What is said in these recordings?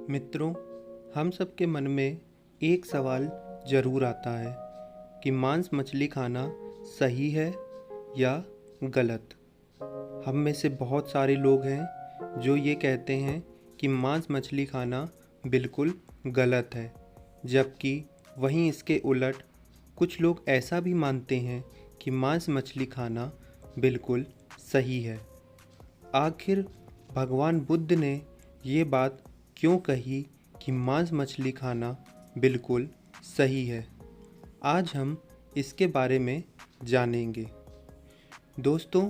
मित्रों, हम सबके मन में एक सवाल ज़रूर आता है कि मांस मछली खाना सही है या गलत। हम में से बहुत सारे लोग हैं जो ये कहते हैं कि मांस मछली खाना बिल्कुल गलत है, जबकि वहीं इसके उलट कुछ लोग ऐसा भी मानते हैं कि मांस मछली खाना बिल्कुल सही है। आखिर भगवान बुद्ध ने ये बात क्यों कही कि मांस मछली खाना बिल्कुल सही है? आज हम इसके बारे में जानेंगे। दोस्तों,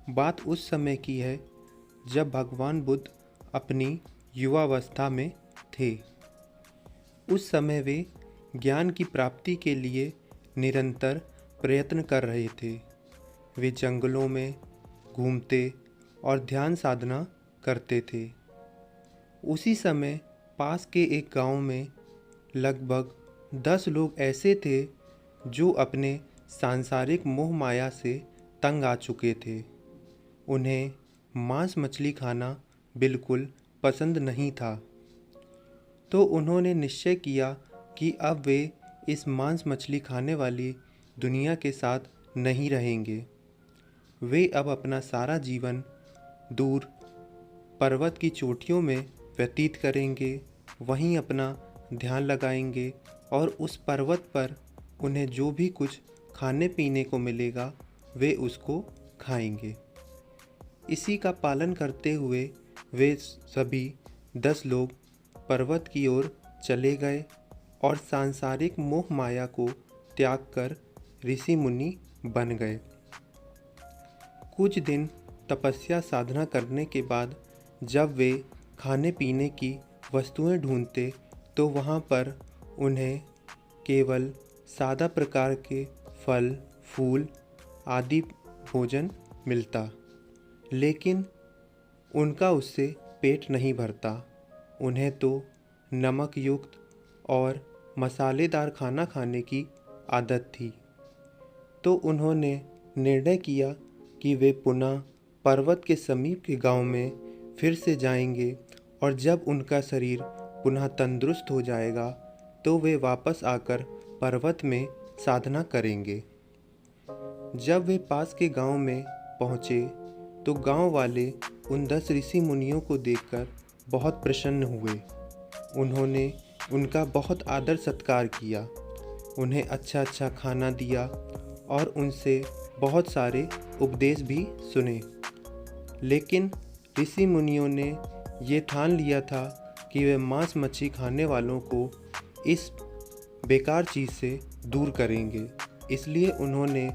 बात उस समय की है जब भगवान बुद्ध अपनी युवावस्था में थे। उस समय वे ज्ञान की प्राप्ति के लिए निरंतर प्रयत्न कर रहे थे। वे जंगलों में घूमते और ध्यान साधना करते थे। उसी समय पास के एक गांव में लगभग 10 लोग ऐसे थे जो अपने सांसारिक मोह माया से तंग आ चुके थे। उन्हें मांस मछली खाना बिल्कुल पसंद नहीं था, तो उन्होंने निश्चय किया कि अब वे इस मांस मछली खाने वाली दुनिया के साथ नहीं रहेंगे। वे अब अपना सारा जीवन दूर पर्वत की चोटियों में व्यतीत करेंगे, वहीं अपना ध्यान लगाएंगे और उस पर्वत पर उन्हें जो भी कुछ खाने पीने को मिलेगा वे उसको खाएंगे। इसी का पालन करते हुए वे सभी 10 लोग पर्वत की ओर चले गए और सांसारिक मोह माया को त्याग कर ऋषि मुनि बन गए। कुछ दिन तपस्या साधना करने के बाद जब वे खाने पीने की वस्तुएं ढूंढते तो वहां पर उन्हें केवल सादा प्रकार के फल, फूल आदि भोजन मिलता, लेकिन उनका उससे पेट नहीं भरता। उन्हें तो नमक युक्त और मसालेदार खाना खाने की आदत थी। तो उन्होंने निर्णय किया कि वे पुनः पर्वत के समीप के गांव में फिर से जाएंगे और जब उनका शरीर पुनः तंदुरुस्त हो जाएगा तो वे वापस आकर पर्वत में साधना करेंगे। जब वे पास के गांव में पहुँचे तो गांव वाले उन 10 ऋषि मुनियों को देखकर बहुत प्रसन्न हुए। उन्होंने उनका बहुत आदर सत्कार किया, उन्हें अच्छा खाना दिया और उनसे बहुत सारे उपदेश भी सुने। लेकिन ऋषि मुनियों ने ये ठान लिया था कि वे मांस मच्छी खाने वालों को इस बेकार चीज़ से दूर करेंगे। इसलिए उन्होंने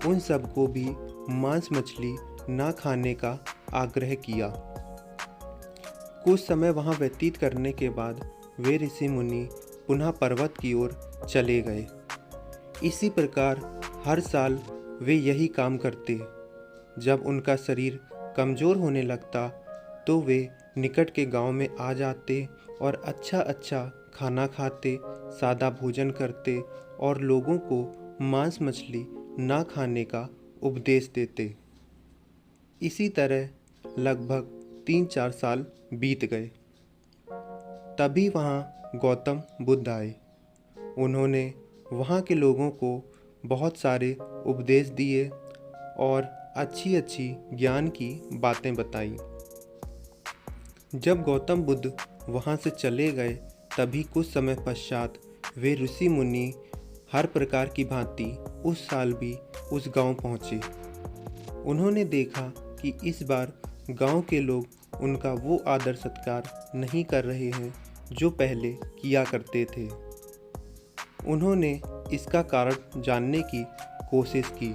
उन सबको भी मांस मछली ना खाने का आग्रह किया। कुछ समय वहाँ व्यतीत करने के बाद वे ऋषि मुनि पुनः पर्वत की ओर चले गए। इसी प्रकार हर साल वे यही काम करते। जब उनका शरीर कमज़ोर होने लगता तो वे निकट के गांव में आ जाते और अच्छा खाना खाते, सादा भोजन करते और लोगों को मांस मछली ना खाने का उपदेश देते। इसी तरह लगभग 3-4 साल बीत गए। तभी वहाँ गौतम बुद्ध आए। उन्होंने वहाँ के लोगों को बहुत सारे उपदेश दिए और अच्छी ज्ञान की बातें बताई। जब गौतम बुद्ध वहाँ से चले गए तभी कुछ समय पश्चात वे ऋषि मुनि हर प्रकार की भांति उस साल भी उस गांव पहुँचे। उन्होंने देखा कि इस बार गांव के लोग उनका वो आदर सत्कार नहीं कर रहे हैं जो पहले किया करते थे। उन्होंने इसका कारण जानने की कोशिश की।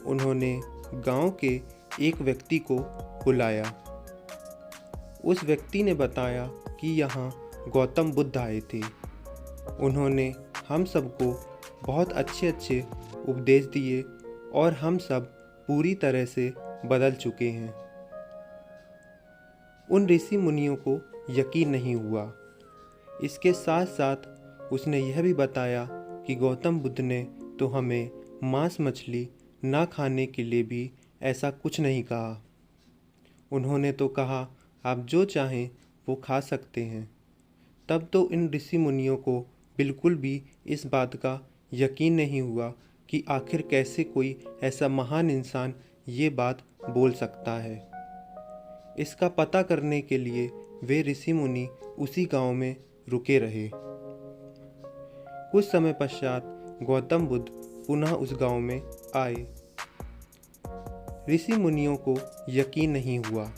उन्होंने गांव के एक व्यक्ति को बुलाया। उस व्यक्ति ने बताया कि यहाँ गौतम बुद्ध आए थे। उन्होंने हम सबको बहुत अच्छे उपदेश दिए और हम सब पूरी तरह से बदल चुके हैं। उन ऋषि मुनियों को यकीन नहीं हुआ। इसके साथ साथ उसने यह भी बताया कि गौतम बुद्ध ने तो हमें मांस मछली ना खाने के लिए भी ऐसा कुछ नहीं कहा। उन्होंने तो कहा आप जो चाहें वो खा सकते हैं। तब तो इन ऋषि मुनियों को बिल्कुल भी इस बात का यकीन नहीं हुआ कि आखिर कैसे कोई ऐसा महान इंसान ये बात बोल सकता है। इसका पता करने के लिए वे ऋषि मुनि उसी गांव में रुके रहे। कुछ समय पश्चात गौतम बुद्ध पुनः उस गांव में आए। ऋषि मुनियों को यकीन नहीं हुआ।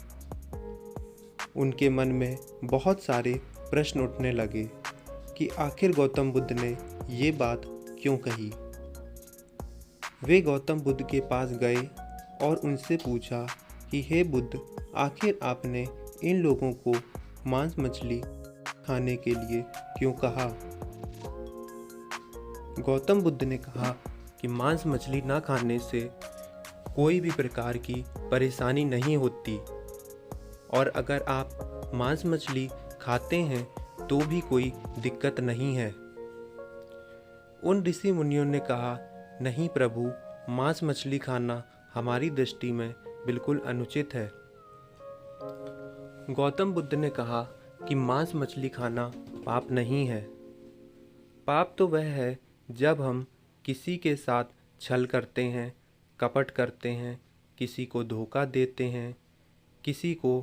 उनके मन में बहुत सारे प्रश्न उठने लगे कि आखिर गौतम बुद्ध ने ये बात क्यों कही। वे गौतम बुद्ध के पास गए और उनसे पूछा कि हे बुद्ध, आखिर आपने इन लोगों को मांस मछली खाने के लिए क्यों कहा। गौतम बुद्ध ने कहा कि मांस मछली ना खाने से कोई भी प्रकार की परेशानी नहीं होती, और अगर आप मांस मछली खाते हैं तो भी कोई दिक्कत नहीं है। उन ऋषि मुनियों ने कहा, नहीं प्रभु, मांस मछली खाना हमारी दृष्टि में बिल्कुल अनुचित है। गौतम बुद्ध ने कहा कि मांस मछली खाना पाप नहीं है। पाप तो वह है जब हम किसी के साथ छल करते हैं, कपट करते हैं, किसी को धोखा देते हैं, किसी को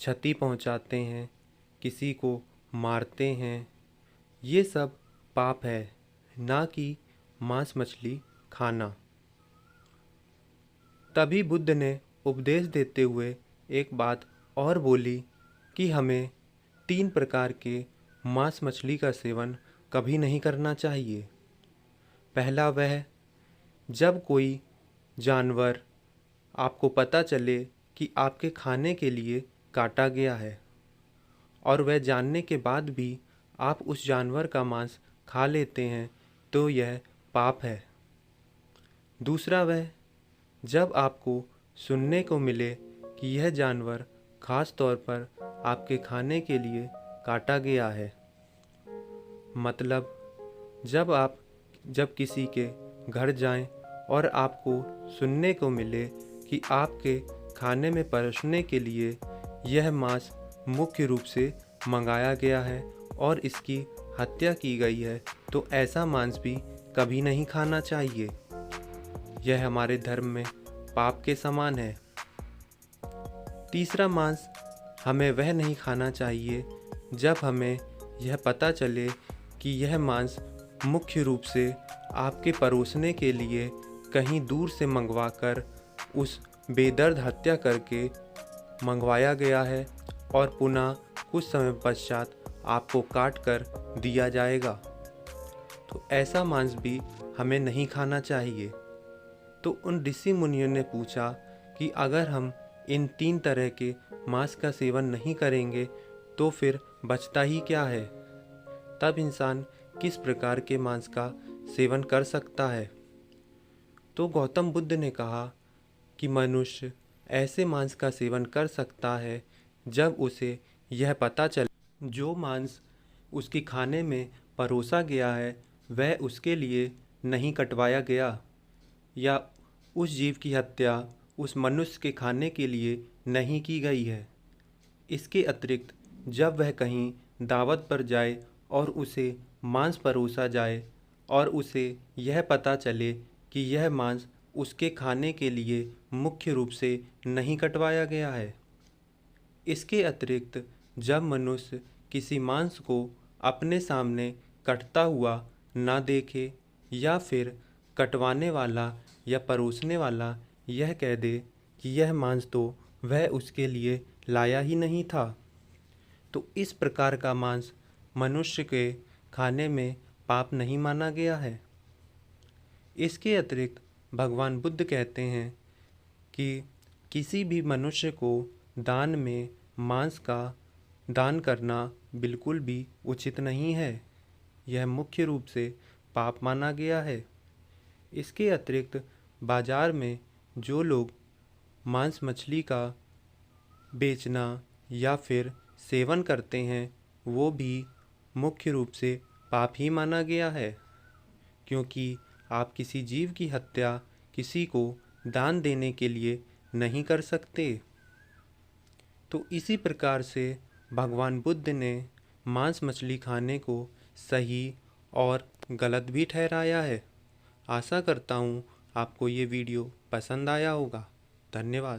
क्षति पहुंचाते हैं, किसी को मारते हैं। ये सब पाप है, ना कि मांस मछली खाना। तभी बुद्ध ने उपदेश देते हुए एक बात और बोली कि हमें 3 प्रकार के मांस मछली का सेवन कभी नहीं करना चाहिए। पहला वह, जब कोई जानवर आपको पता चले कि आपके खाने के लिए काटा गया है और वह जानने के बाद भी आप उस जानवर का मांस खा लेते हैं, तो यह पाप है। दूसरा वह, जब आपको सुनने को मिले कि यह जानवर खास तौर पर आपके खाने के लिए काटा गया है। मतलब जब किसी के घर जाएं और आपको सुनने को मिले कि आपके खाने में परोसने के लिए यह मांस मुख्य रूप से मंगाया गया है और इसकी हत्या की गई है, तो ऐसा मांस भी कभी नहीं खाना चाहिए। यह हमारे धर्म में पाप के समान है। तीसरा मांस हमें वह नहीं खाना चाहिए जब हमें यह पता चले कि यह मांस मुख्य रूप से आपके परोसने के लिए कहीं दूर से मंगवाकर उस बेदर्द हत्या करके मंगवाया गया है और पुनः कुछ समय पश्चात आपको काट कर दिया जाएगा, तो ऐसा मांस भी हमें नहीं खाना चाहिए। तो उन ऋषि मुनियों ने पूछा कि अगर हम इन 3 तरह के मांस का सेवन नहीं करेंगे तो फिर बचता ही क्या है। तब इंसान किस प्रकार के मांस का सेवन कर सकता है। तो गौतम बुद्ध ने कहा कि मनुष्य ऐसे मांस का सेवन कर सकता है जब उसे यह पता चले जो मांस उसके खाने में परोसा गया है वह उसके लिए नहीं कटवाया गया, या उस जीव की हत्या उस मनुष्य के खाने के लिए नहीं की गई है। इसके अतिरिक्त जब वह कहीं दावत पर जाए और उसे मांस परोसा जाए और उसे यह पता चले कि यह मांस उसके खाने के लिए मुख्य रूप से नहीं कटवाया गया है। इसके अतिरिक्त जब मनुष्य किसी मांस को अपने सामने कटता हुआ ना देखे, या फिर कटवाने वाला या परोसने वाला यह कह दे कि यह मांस तो वह उसके लिए लाया ही नहीं था, तो इस प्रकार का मांस मनुष्य के खाने में पाप नहीं माना गया है। इसके अतिरिक्त भगवान बुद्ध कहते हैं कि किसी भी मनुष्य को दान में मांस का दान करना बिल्कुल भी उचित नहीं है। यह मुख्य रूप से पाप माना गया है। इसके अतिरिक्त बाजार में जो लोग मांस मछली का बेचना या फिर सेवन करते हैं वो भी मुख्य रूप से पाप ही माना गया है, क्योंकि आप किसी जीव की हत्या किसी को दान देने के लिए नहीं कर सकते। तो इसी प्रकार से भगवान बुद्ध ने मांस मछली खाने को सही और गलत भी ठहराया है। आशा करता हूँ आपको ये वीडियो पसंद आया होगा। धन्यवाद।